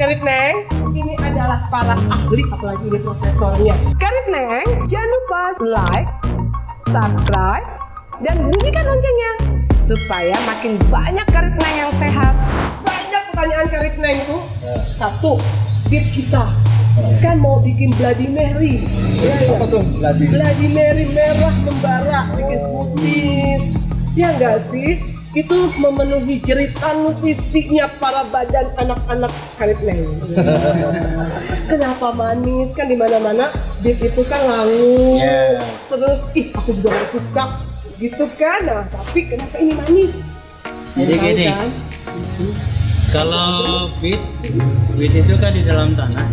Karip Neng, ini adalah para ahli, apalagi ini profesornya. Karip Neng, jangan lupa like, subscribe, dan bunyikan loncengnya supaya makin banyak Karip Neng yang sehat. Banyak pertanyaan Karip Neng tuh. Satu, beat kita kan mau bikin Bloody Mary. Apa tuh Bloody Mary merah membara, bikin smoothies. Ya enggak sih? Itu memenuhi jeritan nutrisinya para badan anak-anak Karip Neng. Kenapa manis? Kan di mana-mana beef itu kan langu. Terus aku juga gak suka gitu kan. Nah, tapi kenapa ini manis? Jadi gini, kan? kalau beet itu kan di dalam tanah.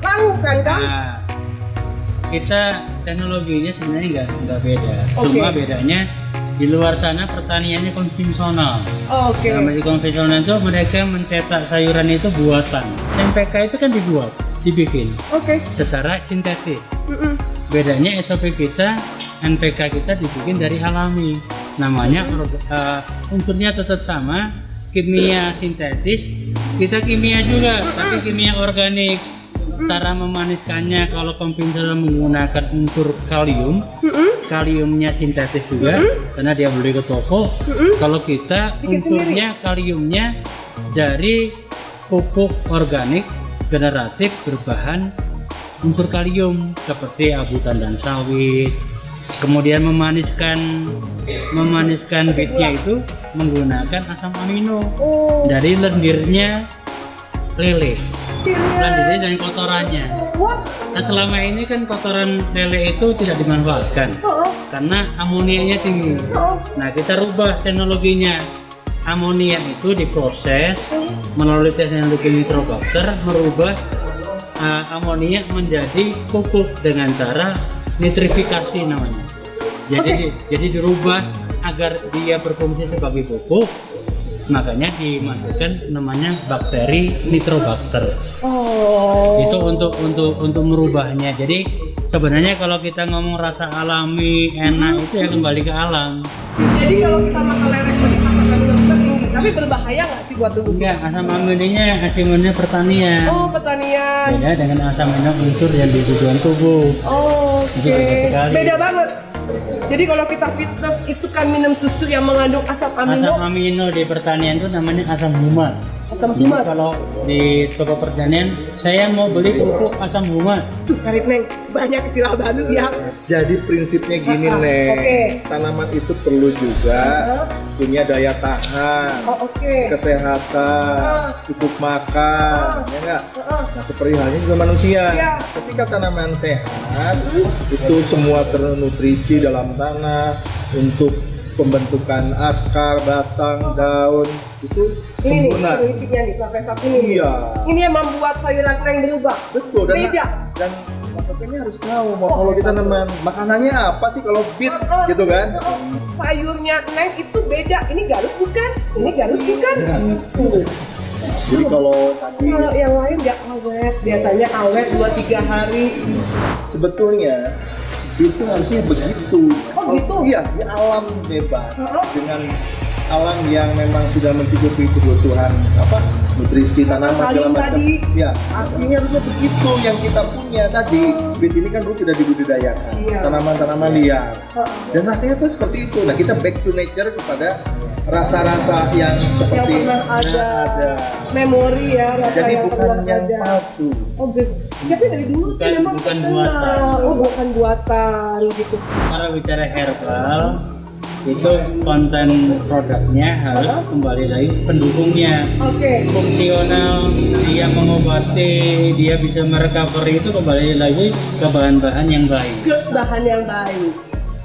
Langu kan kan? Nah, kita teknologinya sebenarnya nggak beda. Oke. Cuma bedanya di luar sana pertaniannya konvensional. Oke. Dalam arti konvensional itu mereka mencetak sayuran itu buatan. NPK itu kan dibikin Oke. secara sintetis. Bedanya SOP kita, NPK kita dibikin dari alami. Namanya unsurnya tetap sama, kimia sintetis, kita kimia juga, tapi kimia organik. Cara memaniskannya kalau konvensional menggunakan unsur kalium, kaliumnya sintetis juga, karena dia beli ke toko. Kalau kita Bikin unsurnya kaliumnya dari pupuk organik generatif berbahan unsur kalium seperti abu tandan sawit. Kemudian memaniskan beetnya itu menggunakan asam amino dari lendirnya lele. Lendirnya dan kotorannya. Nah, selama ini kan kotoran lele itu tidak dimanfaatkan karena amoniaknya tinggi. Nah, kita rubah teknologinya. Amonia itu diproses melalui teknologi nitrobakter, merubah amonia menjadi pupuk dengan cara nitrifikasi namanya. Jadi dirubah agar dia berfungsi sebagai pupuk, makanya dimasukkan namanya bakteri nitrobakter. Itu untuk merubahnya. Jadi sebenarnya kalau kita ngomong rasa alami enak itu ya kembali ke alam. Jadi kalau kita makan lele kuning asam amino tinggi, tapi berbahaya nggak sih buat tubuh? Enggak, asam aminonya pertanian. Oh, pertanian. Beda dengan asam amino unsur yang di tujuan tubuh. Itu beda sekali. Beda banget. Jadi kalau kita fitness itu kan minum susu yang mengandung asam amino. Asam amino di pertanian itu namanya asam humat. Asam Jadi humat. kalau di toko pertanian saya mau beli pupuk asam humat. Tuh, Karip Neng, banyak istilah baru ya. Jadi prinsipnya gini, Neng. Oke. Tanaman itu perlu juga punya daya tahan, kesehatan, cukup makan, ya enggak? Nah, seperti halnya juga manusia. Iya. Ketika tanaman sehat, itu semua ternutrisi dalam tanah untuk pembentukan akar, batang, daun itu Ini sempurna. nih, nih, profesor ini. Iya. Ini yang membuat sayuran Neng berubah. Betul, Beda. dan maksudnya harus tahu kalau kita teman makanannya apa sih kalau beet gitu kan. Sayurnya Neng itu beda. Ini Garut bukan? Ini Garut bukan? Jadi kalau tadi Kalau yang lain nggak awet, biasanya awet 2-3 hari. sebetulnya itu harusnya begitu. Oh, gitu? Iya, di alam bebas dengan alam yang memang sudah mencukupi kebutuhan nutrisi tanaman segala macam. Tadi. Ya, aslinya harusnya begitu yang kita punya tadi. Beet ini kan dulu tidak dibudidayakan, Iya. tanaman-tanaman liar. Dan rasanya tuh seperti itu. Nah, kita back to nature kepada rasa-rasa yang seperti pernah ada. ada. Memori ya, rasa Jadi yang bukan pernah yang ada. palsu. Oh gitu. Tapi dari dulu sih memang bukan terkenal. buatan. Oh, bukan buatan gitu. Kalau bicara herbal itu konten produknya harus kembali lagi pendukungnya. Oke. Fungsional, dia mengobati, dia bisa merecovery itu kembali lagi ke bahan-bahan yang baik. Ke bahan yang baik.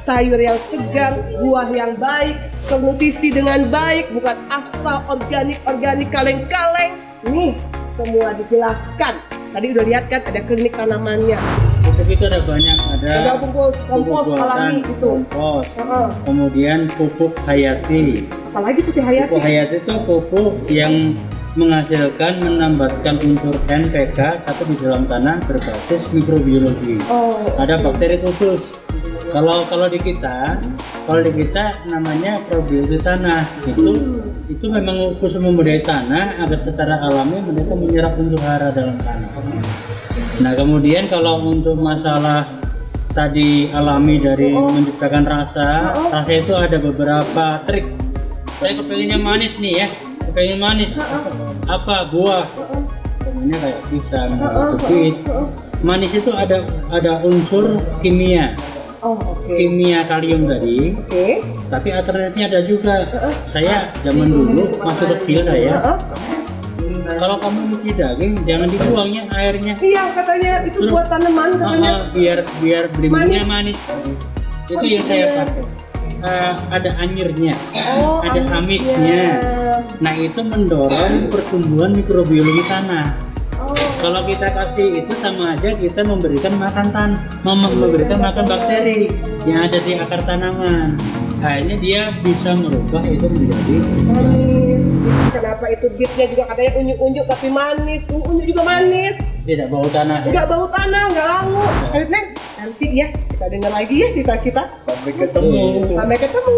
Sayur yang segar, buah yang baik, ternutrisi dengan baik, bukan asal organik kaleng-kaleng. Nih, semua dijelaskan. Tadi udah lihat kan ada klinik tanamannya. Pupuk itu ada banyak, Ada kompos pupuk buatan, alami gitu. kompos. Heeh. Kemudian pupuk hayati. Apalagi tuh si Hayati. Pupuk hayati itu pupuk yang menghasilkan menambahkan unsur NPK tapi di dalam tanah berbasis mikrobiologi. Oh. Ada bakteri khusus. Kalau di kita namanya probiotik tanah. itu memang khusus membudidaya tanah agar secara alami mereka menyerap unsur hara dalam tanah. Nah kemudian kalau untuk masalah tadi alami dari menciptakan rasa itu ada beberapa trik. Saya kepengennya manis nih ya, kepengen manis. Apa buah? Namanya kayak pisang, pit. Manis itu ada unsur kimia. Kimia kalium tadi. Tapi alternatifnya ada juga. Saya zaman dulu waktu kecil saya. Kalau kamu nyuci daging jangan dibuangnya airnya. Iya katanya itu buat tanaman katanya. Biar belimbingnya manis. Itu yang saya pakai. Ada anyirnya, ada amisnya. Nah itu mendorong pertumbuhan mikrobiologi tanah. Kalau kita kasih itu sama aja kita memberikan makan memberikan makan bakteri yang ada di akar tanaman. Akhirnya dia bisa merubah itu menjadi manis. Kenapa itu bitnya juga katanya unyu-unyu tapi manis, unyu juga manis. Tidak bau tanah. Enggak bau tanah, enggak langu. Neng, nanti ya kita dengar lagi ya cerita kita. Sampai ketemu. Sampai ketemu.